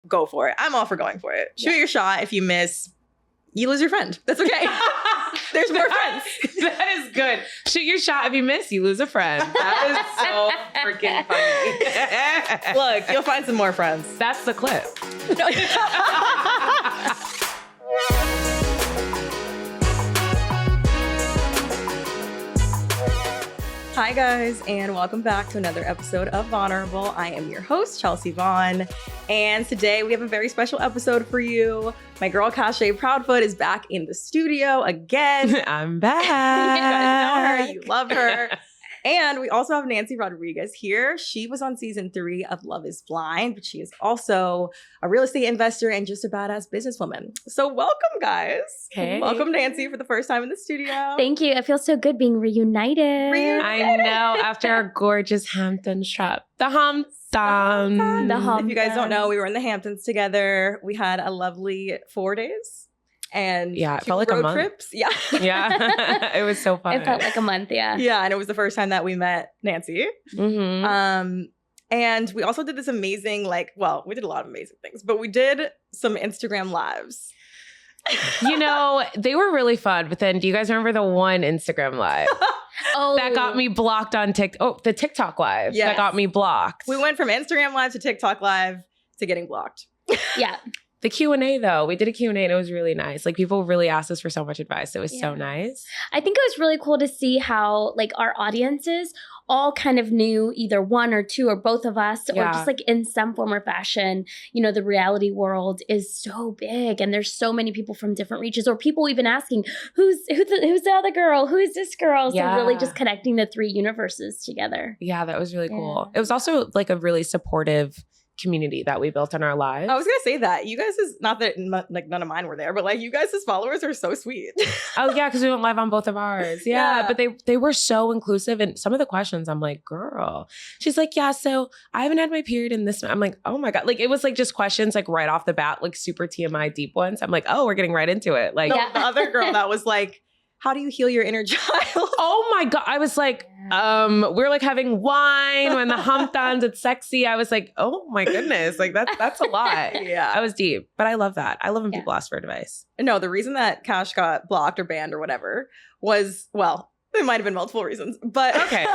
go for it. I'm all for going for it. Shoot your shot. If you miss, you lose your friend. That's okay. There's more friends. That is good. Shoot your shot. If you miss, you lose a friend. That is so freaking funny. Look, you'll find some more friends. That's the clip. Hi guys, and welcome back to another episode of Vulnerable. I am your host, Chelsea Vaughn, and today we have a very special episode for you. My girl, Cashay Proudfoot, is back in the studio again. I'm back. You guys know her, you love her. And we also have Nancy Rodriguez here. She was on season 3 of Love is Blind, but she is also a real estate investor and just a badass businesswoman. So welcome, guys. Hey. Welcome, Nancy, for the first time in the studio. Thank you. It feels so good being reunited. I know, after our gorgeous Hamptons trip. The Hamptons. If you guys don't know, we were in the Hamptons together. We had a lovely 4 days. And yeah, it 2 felt like road a month. trips. Yeah. Yeah. It was so fun. It felt like a month, yeah. Yeah, and it was the first time that we met Nancy. Mm-hmm. And we also did this amazing, we did a lot of amazing things, but we did some Instagram lives. You know, they were really fun. But then do you guys remember the one Instagram live? Oh, That got me blocked on TikTok. Oh, the TikTok live. Yes. That got me blocked. We went from Instagram live to TikTok live to getting blocked. yeah. The Q&A though, we did a Q&A and it was really nice. Like people really asked us for so much advice. It was so nice. I think it was really cool to see how like our audiences all kind of knew either one or two or both of us, or just like in some form or fashion, you know, the reality world is so big and there's so many people from different regions, or people even asking, who's the other girl? Who is this girl? So really just connecting the 3 universes together. Yeah, that was really cool. It was also like a really supportive community that we built on our lives. I was gonna say that you guys is not that like none of mine were there, but like you guys as followers are so sweet. Oh yeah, because we went live on both of ours. Yeah, but they were so inclusive, and some of the questions I'm like, girl. She's like, yeah, so I haven't had my period in this. I'm like, oh my god, like it was like just questions like right off the bat, like super TMI deep ones. I'm like, oh, we're getting right into it. Like the other girl that was like, how do you heal your inner child? Oh my god, I was like, we're like having wine when the Hamptons, it's sexy. I was like, oh my goodness, like that's a lot. Yeah, I was deep, but I love that. I love when people ask for advice. No, the reason that Cash got blocked or banned or whatever was, well, there might have been multiple reasons, but okay.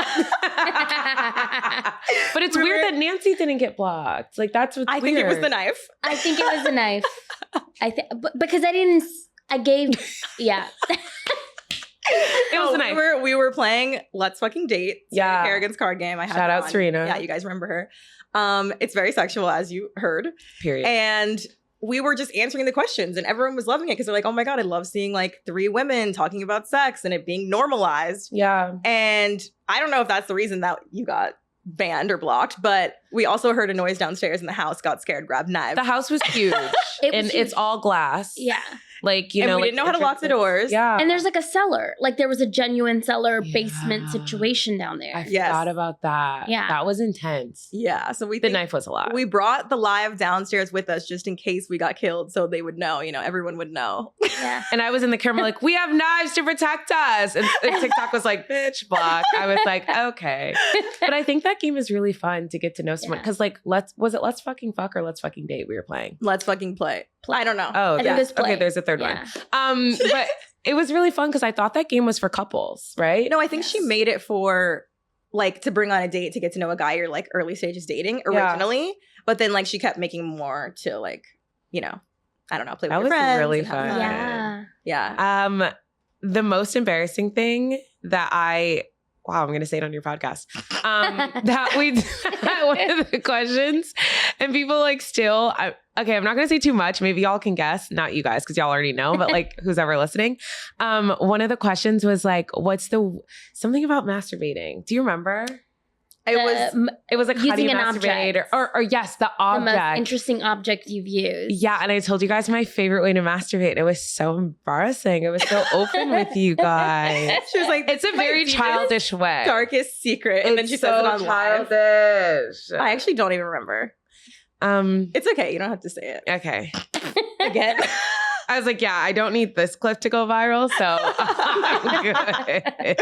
But it's weird that Nancy didn't get blocked. Like that's what's I weird. think it was the knife. I think it was the knife. Because I gave. It was a knife. We were playing Let's Fucking Date. Yeah. Kerrigan's card game. I had Shout out Serena. Yeah, you guys remember her. It's very sexual, as you heard. Period. And we were just answering the questions and everyone was loving it because they're like, oh my God, I love seeing like 3 women talking about sex and it being normalized. Yeah. And I don't know if that's the reason that you got banned or blocked, but we also heard a noise downstairs in the house, got scared, grabbed knives. The house was huge. It's all glass. Yeah. Like, you and know, we didn't know how to lock the doors. Yeah. And there's like a cellar. Like there was a genuine cellar basement situation down there. I forgot about that. Yeah. That was intense. Yeah. So the knife was a lot. We brought the live downstairs with us just in case we got killed. So they would know, everyone would know. Yeah. And I was in the camera like, we have knives to protect us. And TikTok was like, bitch, block. I was like, okay. But I think that game is really fun to get to know someone. Because like, let's fucking fuck or let's fucking date we were playing? Let's fucking play. I don't know. Oh, yeah. Okay, there's a third one. But it was really fun because I thought that game was for couples, right? No, I think she made it for like to bring on a date to get to know a guy you're like early stages dating originally. But then like she kept making more to like, I don't know, play with your friends. That was really fun. Yeah. Yeah. The most embarrassing thing that I'm going to say it on your podcast. That we one of the questions and people like still, okay, I'm not going to say too much. Maybe y'all can guess, not you guys, because y'all already know, but like who's ever listening. One of the questions was like, something about masturbating. Do you remember? It was like, how do you masturbate? Or yes, the object. The most interesting object you've used. Yeah, and I told you guys my favorite way to masturbate. It was so embarrassing. It was so open with you guys. She was like, it's a very childish way. Darkest secret. And then she says it on live. I actually don't even remember. It's okay. You don't have to say it. Okay. Again. I was like, yeah, I don't need this clip to go viral, so I'm good.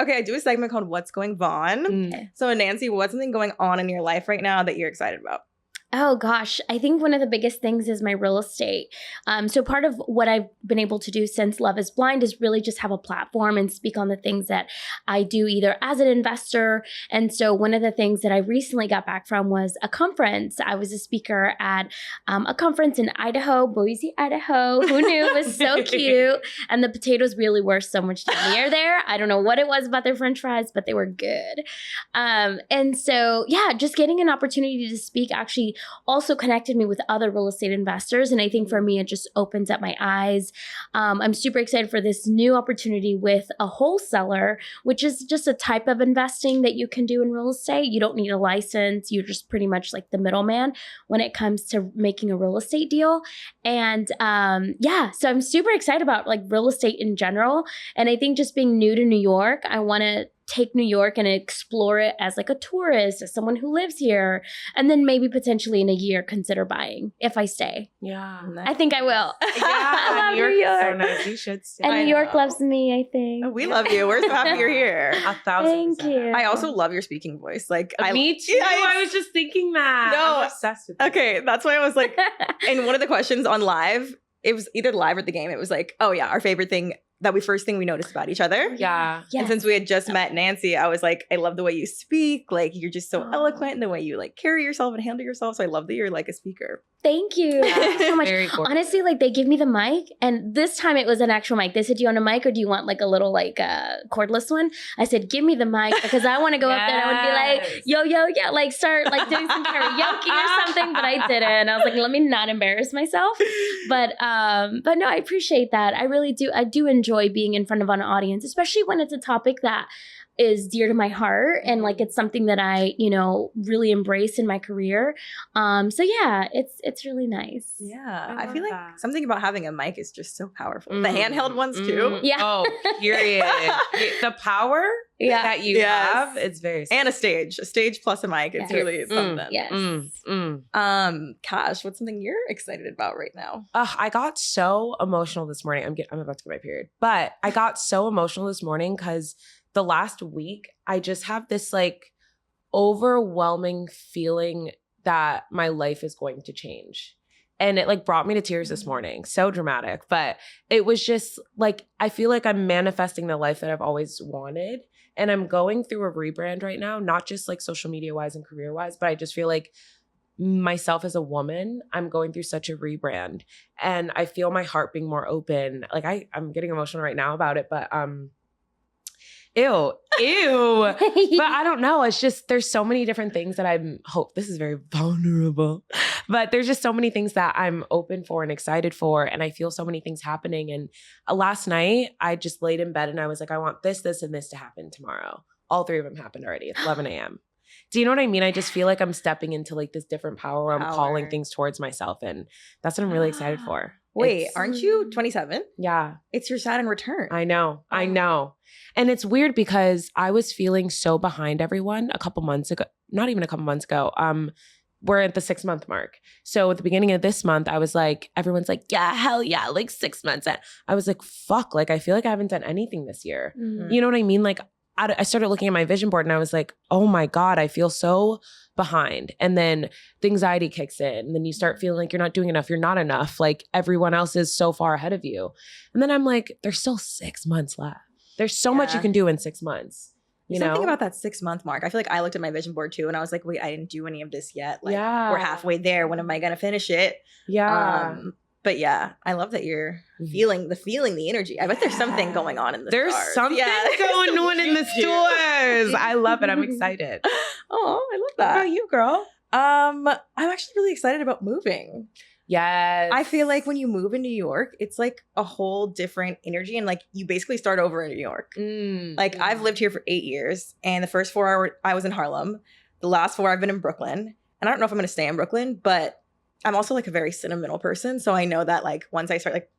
Okay, I do a segment called What's Going Vaughn. So Nancy, what's something going on in your life right now that you're excited about? Oh gosh, I think one of the biggest things is my real estate. So part of what I've been able to do since Love is Blind is really just have a platform and speak on the things that I do either as an investor. And so one of the things that I recently got back from was a conference. I was a speaker at a conference in Idaho, Boise, Idaho. Who knew? It was so cute. And the potatoes really were so much yummier there. I don't know what it was about their French fries, but they were good. And so, yeah, just getting an opportunity to speak actually also connected me with other real estate investors. And I think for me, it just opens up my eyes. I'm super excited for this new opportunity with a wholesaler, which is just a type of investing that you can do in real estate. You don't need a license. You're just pretty much like the middleman when it comes to making a real estate deal. And yeah, so I'm super excited about like real estate in general. And I think just being new to New York, I want to take New York and explore it as like a tourist, as someone who lives here, and then maybe potentially in a year consider buying if I stay. Yeah. I think I will. Yeah, I love New New York. York. So nice. You should stay. And New York know. loves me, I think. We love you. We're so happy you're here. 1,000%. Thank you. I also love your speaking voice. Like, Me too. Yeah, I was just thinking that. No. I'm obsessed with it. Okay, that's why I was like, in one of the questions on live, it was either live or the game. It was like, oh yeah, our favorite thing first thing we noticed about each other. Yeah. Yes. And since we had just met Nancy, I was like, I love the way you speak. Like, you're just so Oh. eloquent in the way you like carry yourself and handle yourself. So I love that you're like a speaker. Thank you. Thank you so much. Very gorgeous. Honestly, like they give me the mic, and this time it was an actual mic. They said, "Do you want a mic or do you want like a little like cordless one?" I said, "Give me the mic because I want to go up there and I would be like, Yes. yo, yeah, like start like doing some karaoke or something." But I didn't. I was like, let me not embarrass myself. But no, I appreciate that. I really do. I do enjoy being in front of an audience, especially when it's a topic that is dear to my heart and like it's something that I, really embrace in my career. So yeah, it's really nice. Yeah. I I feel love like that. something about having a mic is just so powerful. The handheld ones too. Yeah. Oh, period. The power Yeah. that you Yes. have, it's very And a stage plus a mic. It's Yes. really something. Yes. Cash, what's something you're excited about right now? I got so emotional this morning. I'm about to get my period, but I got so emotional this morning because the last week I just have this like overwhelming feeling that my life is going to change. And it like brought me to tears this morning. So dramatic, but it was just like, I feel like I'm manifesting the life that I've always wanted. And I'm going through a rebrand right now, not just like social media wise and career wise, but I just feel like myself as a woman, I'm going through such a rebrand and I feel my heart being more open. Like I'm getting emotional right now about it, but ew. But I don't know. It's just, there's so many different things that this is very vulnerable, but there's just so many things that I'm open for and excited for. And I feel so many things happening. And last night I just laid in bed and I was like, I want this, this, and this to happen tomorrow. All three of them happened already. It's 11 a.m. Do you know what I mean? I just feel like I'm stepping into like this different power where I'm calling things towards myself. And that's what I'm really excited for. Wait, aren't you 27? Yeah. It's your Saturn return. I know. And it's weird because I was feeling so behind everyone a couple months ago, not even a couple months ago. We're at the 6-month mark. So at the beginning of this month, I was like, everyone's like, yeah, hell yeah, like 6 months in. I was like, fuck, like I feel like I haven't done anything this year. Mhm. You know what I mean? Like I started looking at my vision board and I was like, oh my God, I feel so behind. And then the anxiety kicks in and then you start feeling like you're not doing enough. You're not enough. Like everyone else is so far ahead of you. And then I'm like, there's still 6 months left. There's so much you can do in 6 months. You know? Something about that 6-month mark. I feel like I looked at my vision board too and I was like, wait, I didn't do any of this yet. Like Yeah. we're halfway there. When am I going to finish it? Yeah. But yeah, I love that you're feeling the energy. I bet there's something going on in the There's stars. something going on in the stores. I love it. I'm excited. Oh, I love What about that. you, girl? I'm actually really excited about moving. Yes. I feel like when you move in New York, it's like a whole different energy and like you basically start over in New York. Like I've lived here for 8 years and the first 4 I was in Harlem. The last 4 I've been in Brooklyn. And I don't know if I'm going to stay in Brooklyn, but I'm also like a very sentimental person. So I know that like once I start like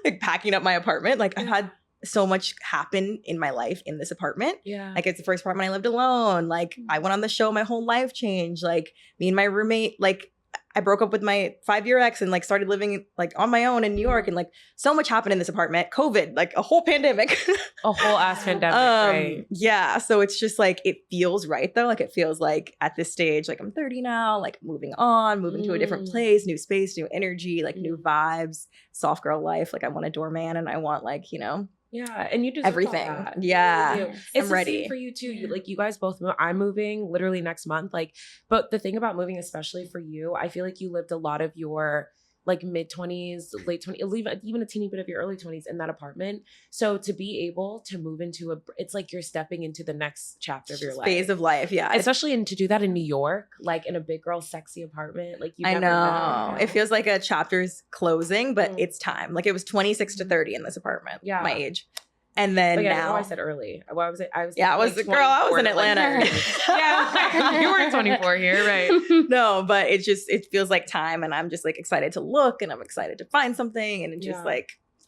like packing up my apartment, like I've had so much happen in my life in this apartment. Yeah. Like it's the first apartment I lived alone. Like I went on the show, my whole life changed. Like me and my roommate, like I broke up with my 5-year ex and like started living like on my own in New York, and like so much happened in this apartment. COVID, like a whole pandemic. A whole ass pandemic, right? Yeah. So it's just like, it feels right though. Like it feels like at this stage, like I'm 30 now, like moving to a different place, new space, new energy, like new vibes, soft girl life. Like I want a doorman and I want like, you know, yeah, and you deserve everything. all that. Yeah. You it's I'm the ready. same for you too. You guys both move. I'm moving literally next month. Like, but the thing about moving, especially for you, I feel like you lived a lot of your like mid-20s, late 20s, even a teeny bit of your early 20s in that apartment. So to be able to move into it's like you're stepping into the next chapter of your life. Phase of life, yeah. Especially and to do that in New York, like in a big girl sexy apartment. Like you I never know. It feels like a chapter's closing, but it's time. Like it was 26 to 30 in this apartment, my age. And then now I said early. What was it? I was the girl. I was in Atlanta. Yeah, you were 24 here, right? No, but it feels like time, and I'm just like excited to look, and I'm excited to find something, and I'm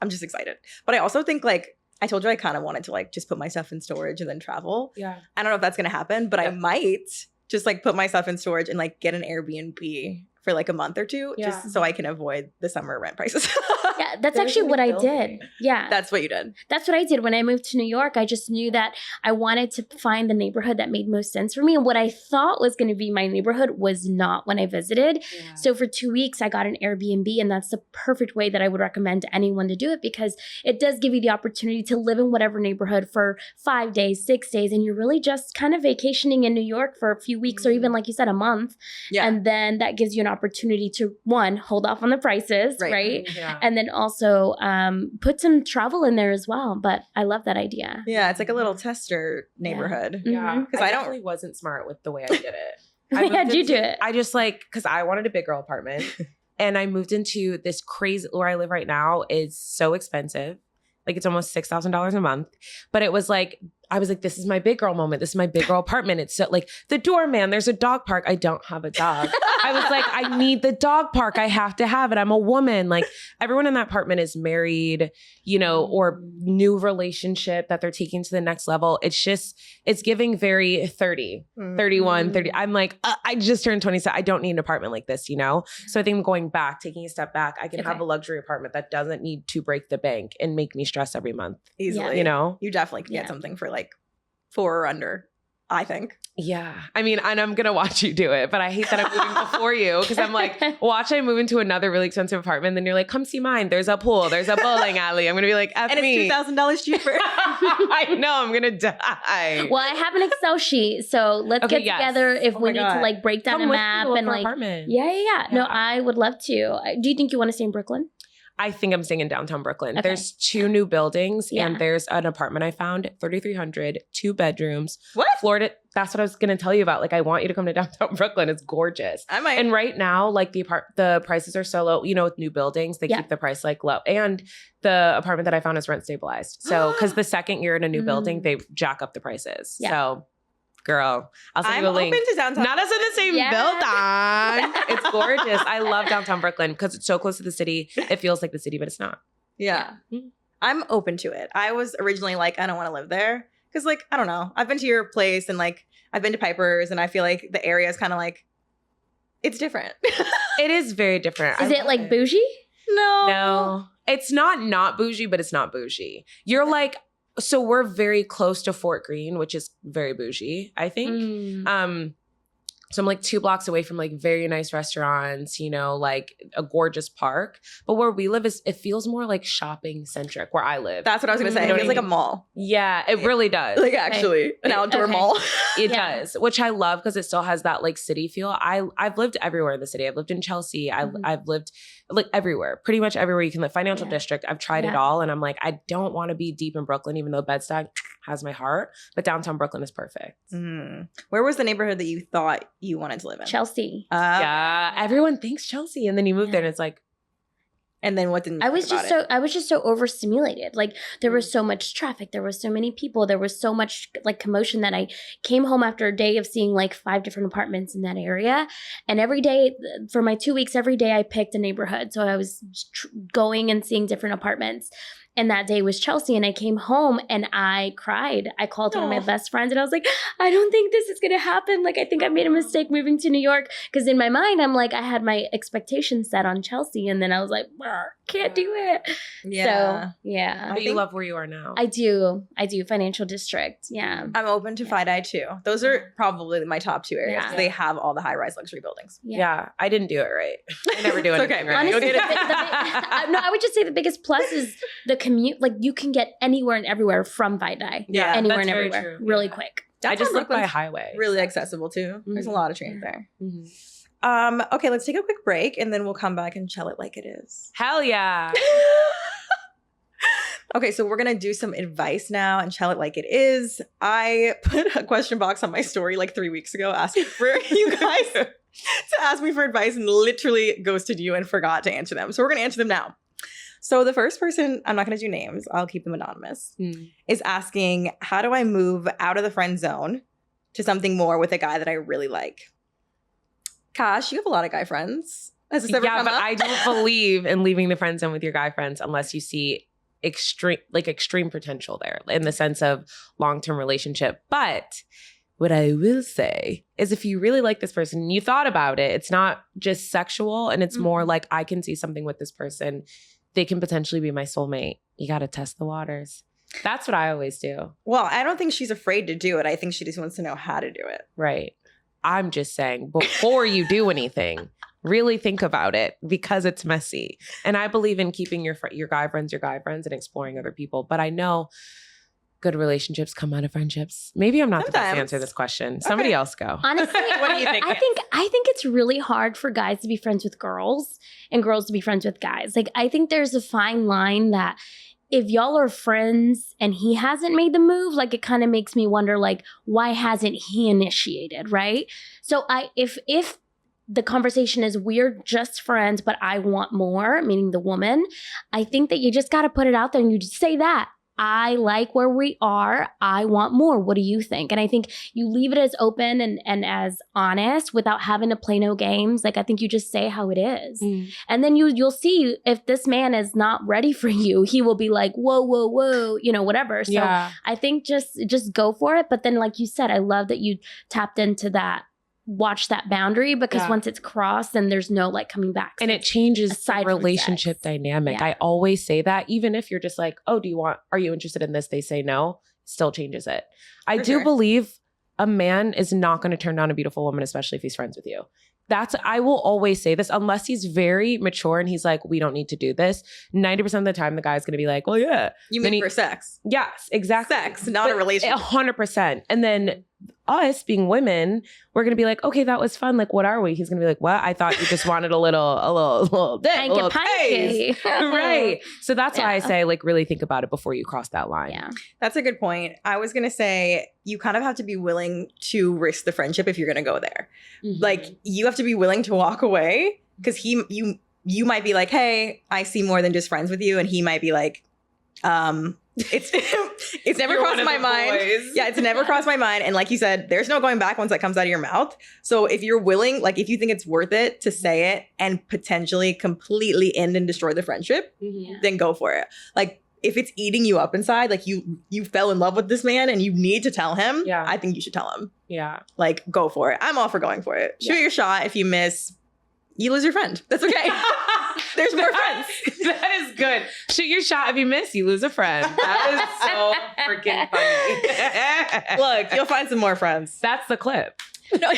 just excited. But I also think like I told you, I kind of wanted to like just put my stuff in storage and then travel. Yeah, I don't know if that's gonna happen, but I might just like put my stuff in storage and like get an Airbnb for like a month or two, just so I can avoid the summer rent prices. Yeah, that's actually what I did. Yeah. That's what you did. That's what I did. When I moved to New York, I just knew that I wanted to find the neighborhood that made most sense for me. And what I thought was going to be my neighborhood was not when I visited. Yeah. So for 2 weeks, I got an Airbnb, and that's the perfect way that I would recommend to anyone to do it, because it does give you the opportunity to live in whatever neighborhood for 5 days, 6 days, and you're really just kind of vacationing in New York for a few weeks or even, like you said, a month. Yeah. And then that gives you an opportunity to, one, hold off on the prices, right? Yeah. And then also put some travel in there as well. But I love that idea. Yeah, it's like a little tester neighborhood. Yeah, because I definitely wasn't smart with the way I did it. How'd you do it? I just because I wanted a big girl apartment, and I moved into this crazy, where I live right now is so expensive. Like it's almost $6,000 a month. But it was like, I was like, this is my big girl moment. This is my big girl apartment. It's so, like the doorman, there's a dog park. I don't have a dog. I was like, I need the dog park. I have to have it. I'm a woman. Like everyone in that apartment is married, you know, or new relationship that they're taking to the next level. It's giving very 30, 31, 30. I'm like, I just turned 27. I don't need an apartment like this, you know? So I think I'm going back, taking a step back. I can have a luxury apartment that doesn't need to break the bank and make me stress every month. Easily. You know? You definitely can get something for like 4 or under, I think. Yeah. I mean, and I'm going to watch you do it, but I hate that I'm moving before you, because I'm like, watch I move into another really expensive apartment. And then you're like, come see mine. There's a pool. There's a bowling alley. I'm going to be like, F and me. It's $2,000 cheaper. I know. I'm going to die. Well, I have an Excel sheet. So let's get together if we need to like break down a map and like, yeah. No, I would love to. Do you think you want to stay in Brooklyn? I think I'm staying in downtown Brooklyn. Okay. There's 2 new buildings and there's an apartment I found, 3,300, 2 bedrooms. What? Florida. That's what I was going to tell you about. Like, I want you to come to downtown Brooklyn. It's gorgeous. I might. And right now, like the prices are so low. You know, with new buildings, they keep the price like low. And the apartment that I found is rent stabilized. So, because the second you're in a new building, they jack up the prices. Yeah. So, girl, I'll send you a link. I'm open to downtown. Not us in the same building. It's gorgeous. I love downtown Brooklyn because it's so close to the city. It feels like the city, but it's not. Yeah. I'm open to it. I was originally like, I don't want to live there. Because like, I don't know. I've been to your place and like, I've been to Piper's, and I feel like the area is kind of like, it's different. It is very different. Is it like bougie? No. It's not bougie, but it's not bougie. You're like, so we're very close to Fort Greene, which is very bougie, I think. So I'm like 2 blocks away from like very nice restaurants, you know, like a gorgeous park. But where we live it feels more like shopping centric where I live. That's what I was going to say. It feels like a mall. Yeah, it really does. Like actually an outdoor mall. It does, which I love because it still has that like city feel. I've lived everywhere in the city. I've lived in Chelsea. I've lived like everywhere, pretty much everywhere you can live. Financial district. I've tried it all. And I'm like, I don't want to be deep in Brooklyn, even though Bed-Stuy has my heart. But downtown Brooklyn is perfect. Where was the neighborhood that you thought you wanted to live in? Chelsea. Yeah, everyone thinks Chelsea, and then you move there, and it's like, and then what didn't you I was just so overstimulated. Like there was so much traffic, there was so many people, there was so much like commotion that I came home after a day of seeing like 5 different apartments in that area. And every day for my 2 weeks, every day I picked a neighborhood. So I was going and seeing different apartments. And that day was Chelsea. And I came home and I cried. I called one of my best friends and I was like, I don't think this is going to happen. Like, I think I made a mistake moving to New York. Because in my mind, I'm like, I had my expectations set on Chelsea. And then I was like, can't do it. Yeah. So, yeah. But you love where you are now. I do. Financial district. Yeah. I'm open to FiDi too. Those are probably my top two areas. Yeah. They have all the high-rise luxury buildings. Yeah. I didn't do it right. I never do anything okay. right. Honestly, You'll get it. no, I would just say the biggest plus is the commute. Like, you can get anywhere and everywhere from FiDi. Yeah, anywhere that's and very everywhere, true. really Yeah. quick. I just live by a Brooklyn's highway. really accessible too. There's a lot of trains there. Okay, let's take a quick break and then we'll come back and tell it like it is. Hell yeah. Okay, so we're gonna do some advice now and tell it like it is. I put a question box on my story like 3 weeks ago asking for you guys to ask me for advice and literally ghosted you and forgot to answer them. So we're gonna answer them now. So the first person, I'm not gonna do names, I'll keep them anonymous, is asking, how do I move out of the friend zone to something more with a guy that I really like? Cash, you have a lot of guy friends. Has this ever come but up? I don't believe in leaving the friend zone with your guy friends unless you see extreme potential there in the sense of long-term relationship. But what I will say is if you really like this person and you thought about it, it's not just sexual and it's more like I can see something with this person. They can potentially be my soulmate. You got to test the waters. That's what I always do. Well, I don't think she's afraid to do it. I think she just wants to know how to do it. Right. I'm just saying, before you do anything, really think about it because it's messy. And I believe in keeping your guy friends and exploring other people. But I know good relationships come out of friendships. Maybe I'm not the best to answer this question. Somebody else go. Honestly, What do you think? I think it's really hard for guys to be friends with girls and girls to be friends with guys. Like, I think there's a fine line that if y'all are friends and he hasn't made the move, like, it kind of makes me wonder, like, why hasn't he initiated, right? So if the conversation is we're just friends, but I want more, meaning the woman, I think that you just got to put it out there and you just say that. I like where we are. I want more. What do you think? And I think you leave it as open and as honest without having to play no games. Like, I think you just say how it is. And then you'll see if this man is not ready for you, he will be like, whoa, whatever. So I think just go for it. But then, like you said, I love that you tapped into that. Watch that boundary because once it's crossed, then there's no like coming back. And it changes the relationship dynamic. I always say that, even if you're just like, oh, are you interested in this? They say no, still changes it. I do believe a man is not going to turn down a beautiful woman, especially if he's friends with you. I will always say this, unless he's very mature and he's like, we don't need to do this. 90% of the time, the guy's going to be like, well, yeah. You mean for sex? Yes, exactly. Sex, not a relationship. 100%. And then us being women, we're going to be like, okay, that was fun. Like, what are we? He's going to be like, what? I thought you just wanted a little dick, a little taste. Right. So that's why I say, like, really think about it before you cross that line. Yeah. That's a good point. I was going to say, you kind of have to be willing to risk the friendship if you're going to go there. Like, you have to be willing to walk away because you might be like, hey, I see more than just friends with you. And he might be like, it's never crossed my mind. Yeah, it's never crossed my mind. And like you said, there's no going back once that comes out of your mouth. So if you're willing, like if you think it's worth it to say it and potentially completely end and destroy the friendship, then go for it. Like if it's eating you up inside, like you fell in love with this man and you need to tell him, I think you should tell him. Yeah. Like go for it. I'm all for going for it. Shoot your shot. If you miss, you lose your friend. That's okay. There's more friends. That is good. Shoot your shot. If you miss, you lose a friend. That is so freaking funny. Look, you'll find some more friends. That's the clip. No.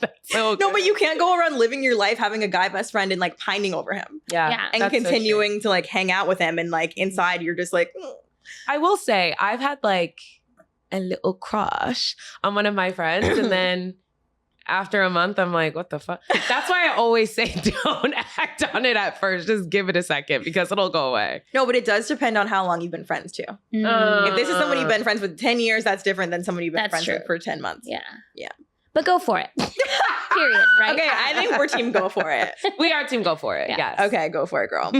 That's so good. No, but you can't go around living your life having a guy best friend and like pining over him. Yeah. And continuing to like hang out with him and like inside you're just like, I will say I've had like a little crush on one of my friends and then after a month, I'm like, what the fuck? That's why I always say don't act on it at first. Just give it a second because it'll go away. No, but it does depend on how long you've been friends too. If this is someone you've been friends with 10 years, that's different than someone you've been friends with for 10 months. Yeah. Yeah. But go for it. Period. Right? Okay, I think we're team go for it. We are team go for it. Yes. Okay, go for it, girl.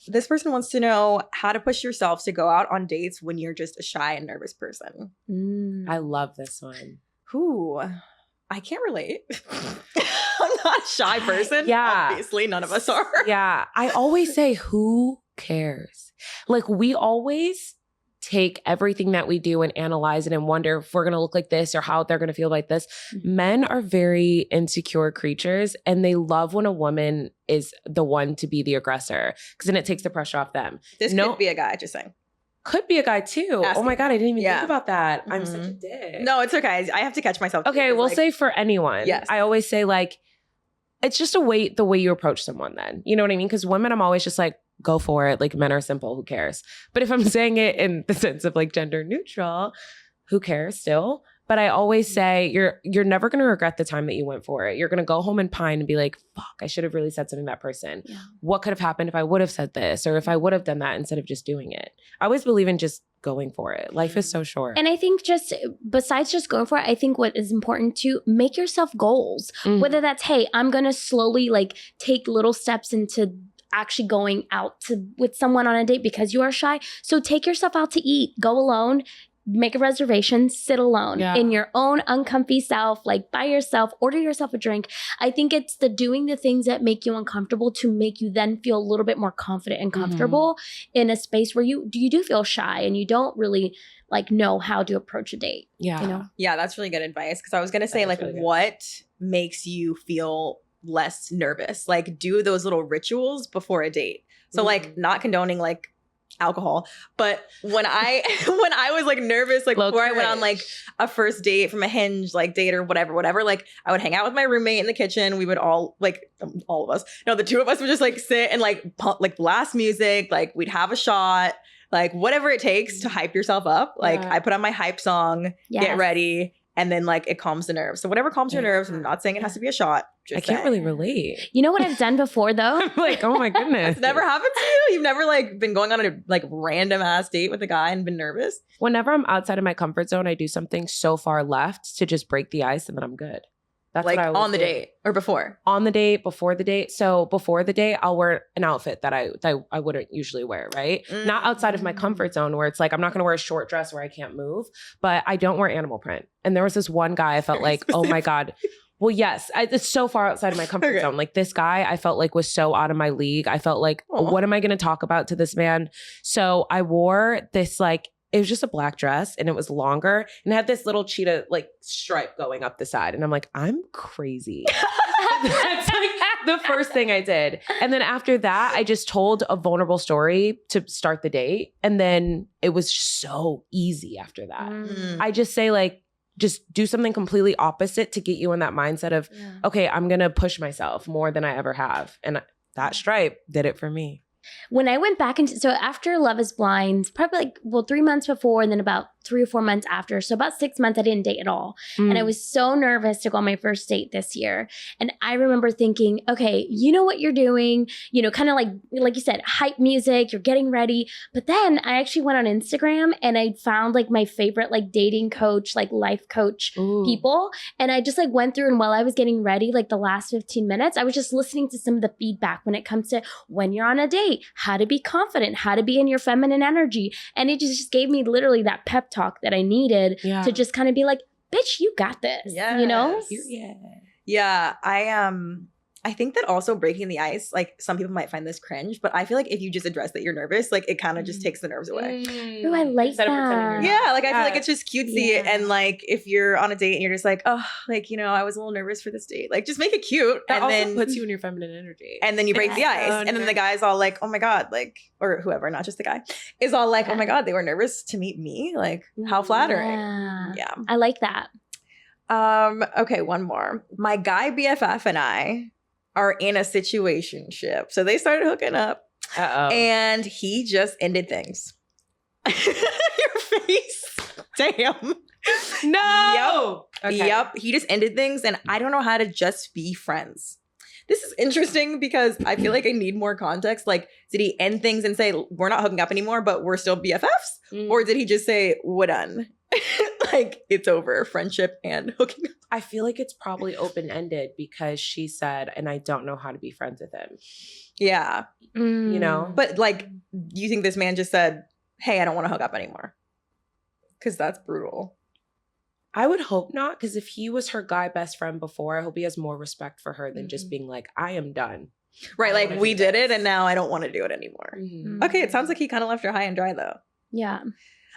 This person wants to know how to push yourself to go out on dates when you're just a shy and nervous person. I love this one. Who? I can't relate. I'm not a shy person. Yeah. Obviously, none of us are. Yeah. I always say, who cares? Like, we always take everything that we do and analyze it and wonder if we're going to look like this or how they're going to feel like this. Men are very insecure creatures, and they love when a woman is the one to be the aggressor, because then it takes the pressure off them. This could be a guy, just saying. Could be a guy too. Asking. Oh my God, I didn't even think about that. I'm such a dick. No, it's okay. I have to catch myself. Okay, we'll say for anyone. Yes. I always say, like, it's just the way you approach someone then. You know what I mean? Because women, I'm always just like, go for it. Like, men are simple. Who cares? But if I'm saying it in the sense of like gender neutral, who cares still? But I always say you're never going to regret the time that you went for it. You're going to go home and pine and be like, fuck, I should have really said something to that person. Yeah. What could have happened if I would have said this, or if I would have done that instead of just doing it? I always believe in just going for it. Life is so short. And I think just besides just going for it, I think what is important to make yourself goals. Whether that's, hey, I'm going to slowly like take little steps into actually going out with someone on a date because you are shy. So take yourself out to eat, go alone, make a reservation, sit alone in your own uncomfy self, like by yourself, order yourself a drink. I think it's doing the things that make you uncomfortable to make you then feel a little bit more confident and comfortable in a space where you do feel shy and you don't really like know how to approach a date. Yeah. You know? Yeah, that's really good advice. Because I was going to say, like, really what makes you feel less nervous? Like, do those little rituals before a date. So like, not condoning like alcohol, but when I was like nervous, like before I went on like a first date from a Hinge like date or whatever, like I would hang out with my roommate in the kitchen. We would all of us, no, the two of us would just like sit and like blast music. Like we'd have a shot, like whatever it takes to hype yourself up. Like I put on my hype song, get ready. And then like it calms the nerves. So whatever calms your nerves, I'm not saying it has to be a shot. I can't really relate. You know what I've done before though? I'm like, oh my goodness. It's never happened to you? You've never like been going on a like random ass date with a guy and been nervous? Whenever I'm outside of my comfort zone, I do something so far left to just break the ice and then I'm good. That's like what I on the date or before? On the date, before the date. So before the date, I'll wear an outfit that I wouldn't usually wear, right? Not outside of my comfort zone where it's like, I'm not going to wear a short dress where I can't move, but I don't wear animal print. And there was this one guy I felt like, oh my God. Well, yes, it's so far outside of my comfort zone. Like this guy, I felt like was so out of my league. I felt like, what am I going to talk about to this man? So I wore this like, it was just a black dress and it was longer and it had this little cheetah like stripe going up the side. And I'm like, I'm crazy. That's like the first thing I did. And then after that, I just told a vulnerable story to start the date. And then it was so easy after that. I just say like, just do something completely opposite to get you in that mindset of, okay, I'm going to push myself more than I ever have. And that stripe did it for me. When I went back into, so after Love is Blind, probably like, 3 months before and then about 3 or 4 months after. So about 6 months, I didn't date at all. And I was so nervous to go on my first date this year. And I remember thinking, okay, you know what you're doing, you know, kind of like you said, hype music, you're getting ready. But then I actually went on Instagram and I found like my favorite like dating coach, like life coach people. And I just like went through and while I was getting ready, like the last 15 minutes, I was just listening to some of the feedback when it comes to when you're on a date, how to be confident, how to be in your feminine energy. And it just gave me literally that pep talk that I needed to just kind of be like, bitch, you got this, you know? Yeah. I think that also breaking the ice, like some people might find this cringe, but I feel like if you just address that you're nervous, like it kind of just takes the nerves away. Ooh, I like that. Yeah, like I feel like it's just cutesy. And like if you're on a date and you're just like, oh, like, you know, I was a little nervous for this date. Like just make it cute. That and also then puts you in your feminine energy. And then you break the ice. And then the guy's all like, oh my God, like, or whoever, not just the guy, is all like, oh my God, they were nervous to meet me. Like how flattering. Yeah. I like that. Okay, one more. My guy BFF and I are in a situationship. So they started hooking up. And he just ended things. Your face. Damn. No. Yep. Okay. Yep. He just ended things and I don't know how to just be friends. This is interesting because I feel like I need more context. Like, did he end things and say, we're not hooking up anymore, but we're still BFFs? Or did he just say, we're done? Like, it's over, friendship and hooking up. I feel like it's probably open-ended because she said, and I don't know how to be friends with him. Yeah. You know? But like, you think this man just said, hey, I don't want to hook up anymore? Because that's brutal. I would hope not, because if he was her guy best friend before, I hope he has more respect for her than just being like, I am done. Right, like we did it and now I don't want to do it anymore. Mm-hmm. Okay, it sounds like he kind of left her high and dry though. Yeah.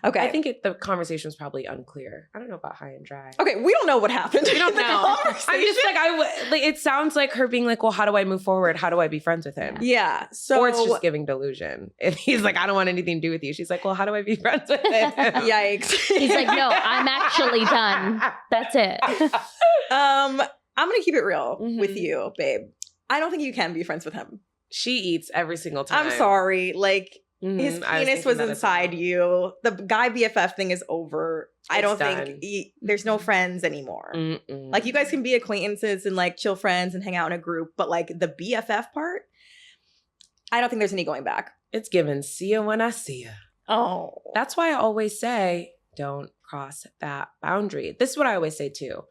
Okay. I think the conversation was probably unclear. I don't know about high and dry. Okay, we don't know what happened. We don't in the know. conversation. I'm just like, it sounds like her being like, well, how do I move forward? How do I be friends with him? Yeah. So Or it's just giving delusion. If he's like, I don't want anything to do with you. She's like, well, how do I be friends with him? Yikes. He's like, no, I'm actually done. That's it. I'm gonna keep it real with Mhm. you, babe. I don't think you can be friends with him. She eats every single time. I'm sorry. Like Mhm. his I penis thinking was that as inside well. you. The guy BFF thing is over. I It's don't done. think there's no friends anymore. Mm-mm. Like you guys can be acquaintances and like chill friends and hang out in a group, but like the BFF part, I don't think there's any going back. It's given, see ya when I see ya. Oh. That's why I always say, don't cross that boundary. This is what I always say too.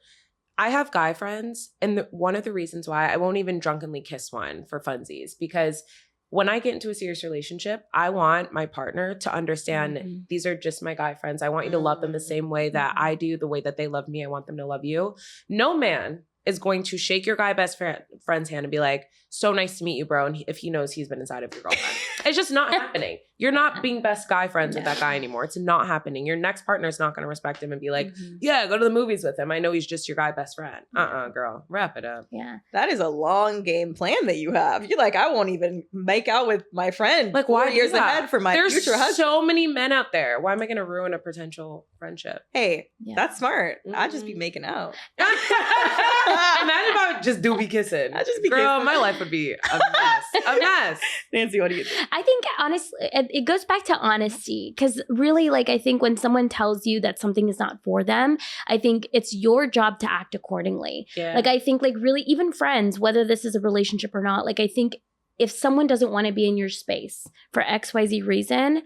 I have guy friends, and one of the reasons why I won't even drunkenly kiss one for funsies, because when I get into a serious relationship, I want my partner to understand Mhm. these are just my guy friends. I want you to love them the same way that I do, the way that they love me. I want them to love you. No man is going to shake your guy best friend's hand and be like, so nice to meet you, bro. And if he knows he's been inside of your girlfriend. It's just not happening. You're not being best guy friends with that guy anymore. It's not happening. Your next partner is not going to respect him and be like, Mhm. yeah, go to the movies with him. I know he's just your guy best friend. Girl, wrap it up. Yeah. That is a long game plan that you have. You're like, I won't even make out with my friend Like, 4 why years do that? ahead for my There's future husband. so many men out there. Why am I going to ruin a potential friendship? Hey, Yeah. that's smart. I'd just be Mhm. making out. Imagine if I would just be kissing. I'd just be Girl, kissing. my life would be a mess. A mess. Nancy, what do you think? I think honestly, it goes back to honesty, because really, like, I think when someone tells you that something is not for them, I think it's your job to act accordingly. Yeah. Like, I think, like, really, even friends, whether this is a relationship or not, like, I think if someone doesn't want to be in your space for XYZ reason,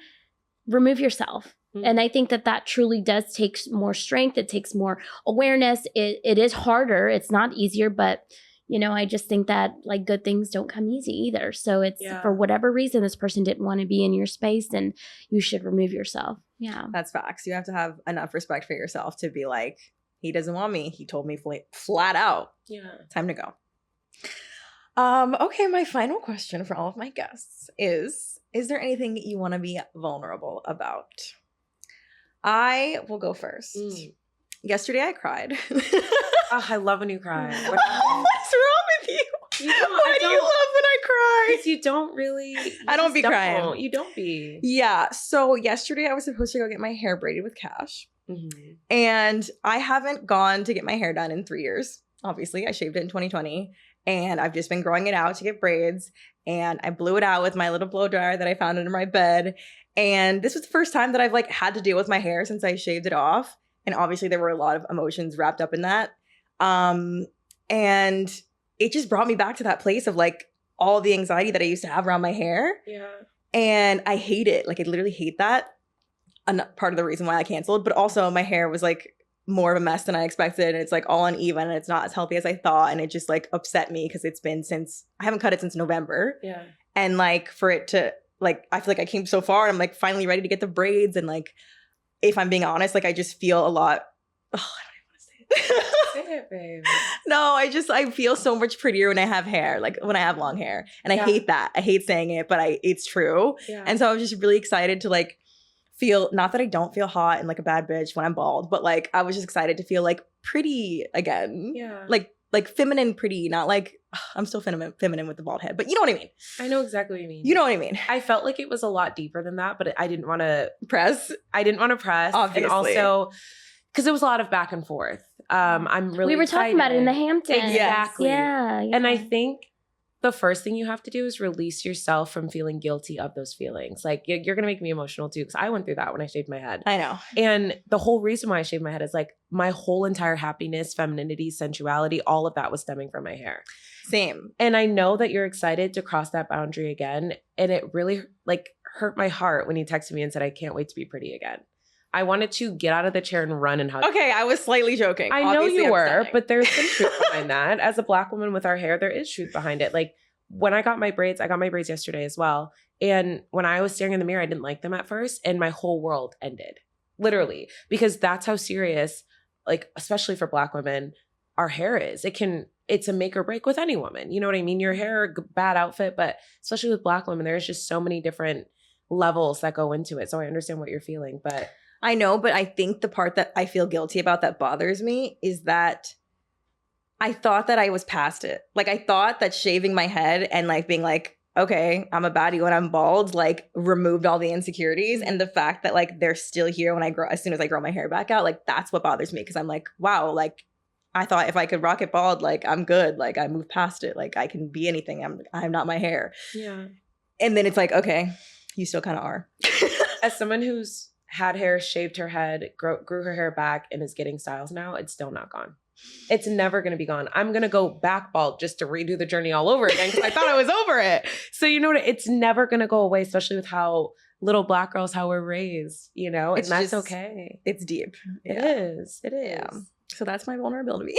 remove yourself. Mhm. And I think that truly does take more strength. It takes more awareness. It is harder. It's not easier, but you know, I just think that like good things don't come easy either. So it's for whatever reason, this person didn't want to be in your space, and you should remove yourself. Yeah. That's facts. You have to have enough respect for yourself to be like, he doesn't want me. He told me flat out. Yeah. Time to go. Okay, my final question for all of my guests is there anything you want to be vulnerable about? I will go first. Yesterday I cried. Oh, I love when you cry. What's wrong with you? Why do you love when I cry? Because you don't really. I don't be crying. You don't be. Yeah. So yesterday I was supposed to go get my hair braided with Cash. Mm-hmm. And I haven't gone to get my hair done in 3 years. Obviously, I shaved it in 2020. And I've just been growing it out to get braids. And I blew it out with my little blow dryer that I found under my bed. And this was the first time that I've like had to deal with my hair since I shaved it off. And obviously there were a lot of emotions wrapped up in that. And it just brought me back to that place of like all the anxiety that I used to have around my hair. Yeah. And I hate it. Like I literally hate that. Part of the reason why I canceled, but also my hair was like more of a mess than I expected. And it's like all uneven and it's not as healthy as I thought. And it just like upset me because it's been I haven't cut it since November. Yeah. And like for it to like, I feel like I came so far and I'm like finally ready to get the braids. And like, if I'm being honest, like I just feel a lot. Oh, I don't even want to say it. Say it, babe. No, I feel so much prettier when I have hair, like when I have long hair. And I hate that. I hate saying it, but it's true. Yeah. And so I was just really excited to like feel, not that I don't feel hot and like a bad bitch when I'm bald, but like I was just excited to feel like pretty again. Yeah. Like feminine pretty, not like I'm still feminine with the bald head, but you know what I mean. I know exactly what you mean. You know what I mean. I felt like it was a lot deeper than that, but I didn't want to press. And Obviously. also, because it was a lot of back and forth. I'm really We were talking about it in the Hamptons. Exactly. Yeah. And I think the first thing you have to do is release yourself from feeling guilty of those feelings. Like you're going to make me emotional too, because I went through that when I shaved my head. I know. And the whole reason why I shaved my head is like my whole entire happiness, femininity, sensuality, all of that was stemming from my hair. Same. And I know that you're excited to cross that boundary again. And it really like hurt my heart when you texted me and said, I can't wait to be pretty again. I wanted to get out of the chair and run and hug. Okay, I was slightly joking. I know Obviously, you I'm were, stunning. but there's some truth behind that. As a Black woman with our hair, there is truth behind it. Like when I got my braids yesterday as well. And when I was staring in the mirror, I didn't like them at first. And my whole world ended, literally, because that's how serious, like, especially for Black women, our hair is. It can it's a make or break with any woman. You know what I mean? Your hair, bad outfit, but especially with Black women, there's just so many different levels that go into it. So I understand what you're feeling, but I know, but I think the part that I feel guilty about that bothers me is that I thought that I was past it. Like, I thought that shaving my head and like being like, okay, I'm a baddie when I'm bald, like removed all the insecurities. And the fact that like they're still here when I grow, as soon as I grow my hair back out, like that's what bothers me. Cause I'm like, wow, like I thought if I could rock it bald, like I'm good. Like I moved past it. Like I can be anything. I'm not my hair. yeah. And then it's like, okay, you still kind of are. As someone who's had hair, shaved her head, grew her hair back, and is getting styles now, it's still not gone. It's never going to be gone. I'm going to go back bald just to redo the journey all over again because I thought I was over it. So you know what? It's never going to go away, especially with how little Black girls, how we're raised, you know, and that's okay. It's deep. It is. It is. Yeah. So that's my vulnerability.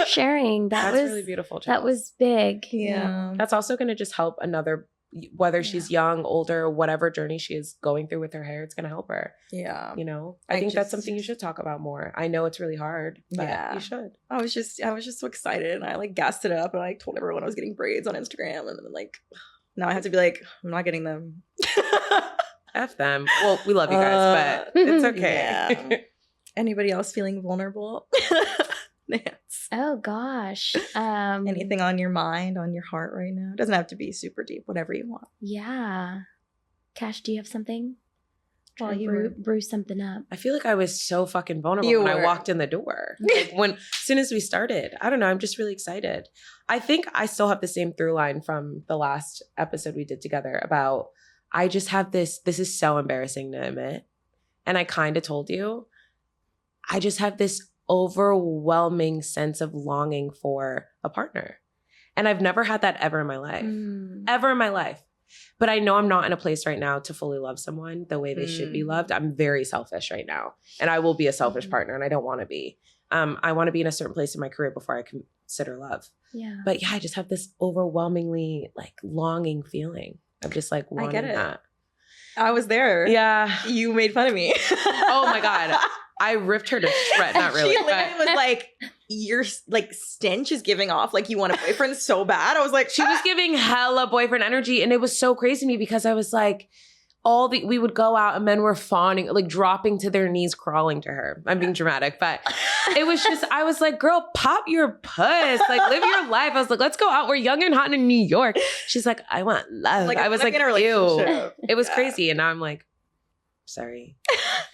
Sharing. That's really beautiful. That was big. Yeah. That's also going to just help another, whether she's young, older, whatever journey she is going through with her hair, it's going to help her. Yeah. You know, I think that's something you should talk about more. I know it's really hard, but you should. I was just so excited, and I like gassed it up, and I like told everyone I was getting braids on Instagram, and then like now I have to be like, I'm not getting them. F them. Well, we love you guys, but it's okay. Yeah. Anybody else feeling vulnerable? Nance. Oh gosh. Anything on your mind, on your heart right now? It doesn't have to be super deep, whatever you want. Yeah. Cash, do you have something? While you brew something up. I feel like I was so fucking vulnerable when I walked in the door. Like as soon as we started, I don't know, I'm just really excited. I think I still have the same through line from the last episode we did together about, I just have this is so embarrassing to admit. And I kind of told you, I just have this overwhelming sense of longing for a partner. And I've never had that ever in my life. Ever in my life. But I know I'm not in a place right now to fully love someone the way they should be loved. I'm very selfish right now. And I will be a selfish partner, and I don't want to be. I want to be in a certain place in my career before I consider love. Yeah. But yeah, I just have this overwhelmingly like longing feeling. I'm just like wanting I get it. that. I was there. Yeah. You made fun of me. Oh my God. I ripped her to shreds. Not really. She literally was like, your like stench is giving off like you want a boyfriend so bad. I was like, she was giving hella boyfriend energy, and it was so crazy to me because I was like, we would go out and men were fawning, like dropping to their knees, crawling to her. I'm being dramatic, but it was just, I was like, girl, pop your puss, like live your life. I was like, let's go out. We're young and hot in New York. She's like, I want love. Like, I was like, ew. It was crazy. And now I'm like, sorry.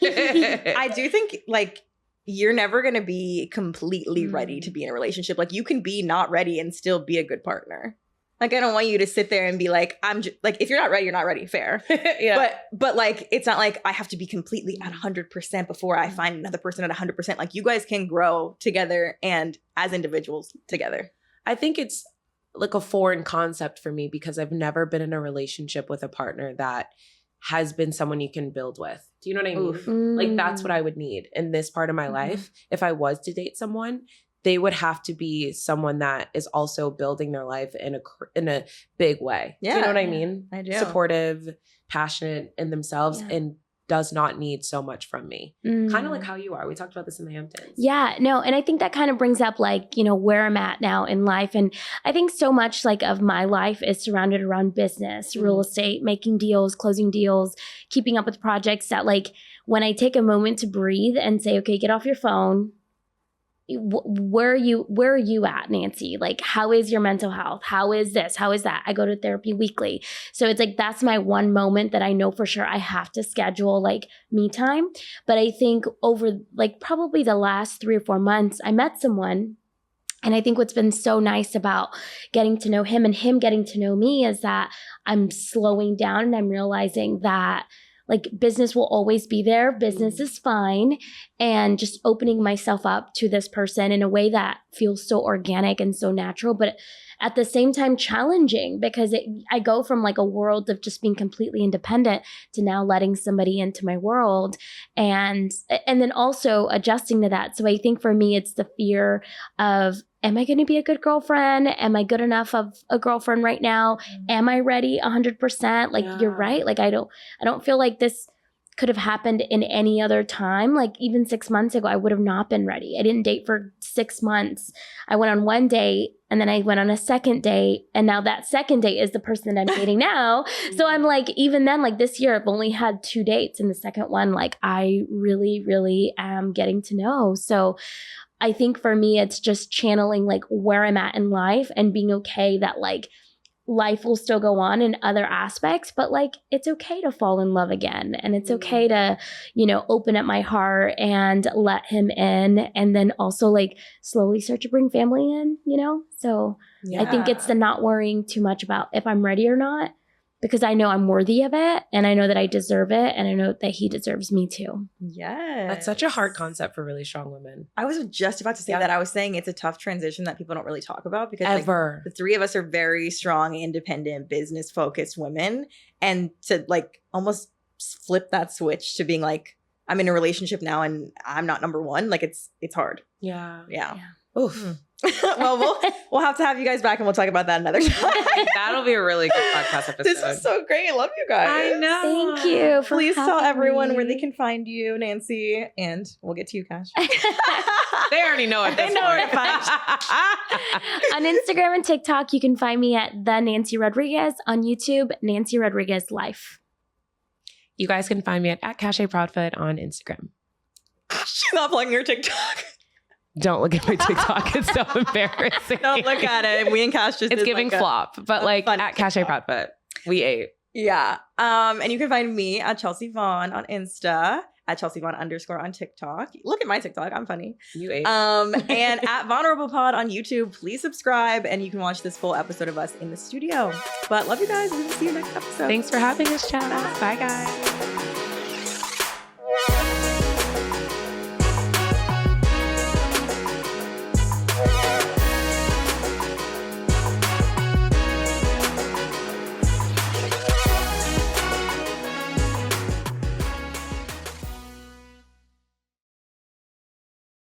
I do think like you're never going to be completely ready to be in a relationship. Like you can be not ready and still be a good partner. Like I don't want you to sit there and be like, like if you're not ready, you're not ready. Fair. Yeah. But like it's not like I have to be completely at 100% before I find another person at 100%. Like you guys can grow together and as individuals together. I think it's like a foreign concept for me because I've never been in a relationship with a partner that has been someone you can build with. Do you know what I mean? Like that's what I would need in this part of my life. If I was to date someone, they would have to be someone that is also building their life in a big way. Yeah. Do you know what I mean? I do. Supportive, passionate in themselves, and does not need so much from me. Kind of like how you are. We talked about this in the Hamptons. Yeah, no, and I think that kind of brings up like, you know, where I'm at now in life. And I think so much like of my life is surrounded around business, real estate, making deals, closing deals, keeping up with projects that like when I take a moment to breathe and say, okay, get off your phone. Where are you at, Nancy? Like, how is your mental health? How is this? How is that? I go to therapy weekly. So it's like, that's my one moment that I know for sure I have to schedule like me time. But I think over like probably the last 3 or 4 months, I met someone. And I think what's been so nice about getting to know him and him getting to know me is that I'm slowing down and I'm realizing that like business will always be there. Business is fine. And just opening myself up to this person in a way that feels so organic and so natural, but at the same time challenging because I go from like a world of just being completely independent to now letting somebody into my world and then also adjusting to that. So I think for me, it's the fear of, am I going to be a good girlfriend? Am I good enough of a girlfriend right now? Am I ready 100%? Like you're right. Like I don't feel like this could have happened in any other time. Like even 6 months ago, I would have not been ready. I didn't date for 6 months. I went on one date and then I went on a second date. And now that second date is the person that I'm dating now. So I'm like, even then, like this year, I've only had 2 dates. And the second one, like I really, really am getting to know. So I think for me, it's just channeling like where I'm at in life and being okay that like life will still go on in other aspects, but like it's okay to fall in love again. And it's okay to, you know, open up my heart and let him in. And then also like slowly start to bring family in, you know? So I think it's the not worrying too much about if I'm ready or not, because I know I'm worthy of it and I know that I deserve it and I know that he deserves me too. Yes. That's such a hard concept for really strong women. I was just about to say that. I was saying it's a tough transition that people don't really talk about because like, the 3 of us are very strong, independent, business-focused women. And to like almost flip that switch to being like, I'm in a relationship now and I'm not number one. Like it's hard. Yeah. Oof. Well, we'll have to have you guys back and we'll talk about that another time. That'll be a really good podcast episode. This is so great. I love you guys. I know. Thank you. Please tell everyone where they can find you, Nancy, and we'll get to you, Cash. They already know it. They know where to find On Instagram and TikTok, you can find me at the Nancy Rodriguez. On YouTube, Nancy Rodriguez Life. You guys can find me at Cashay Proudfoot on Instagram. She's not plugging your TikTok. Don't look at my TikTok. It's so embarrassing. Don't look at it. We and Cash just it's did giving like flop, but like at Cashay TikTok. Proudfoot. We ate. Yeah. And you can find me at Chelsea Vaughn on Insta, at Chelsea Vaughn _ on TikTok. Look at my TikTok. I'm funny. You ate. And at Vulnerable Pod on YouTube. Please subscribe and you can watch this full episode of us in the studio. But love you guys. We'll see you next episode. Thanks for having us, Chad. Bye, guys.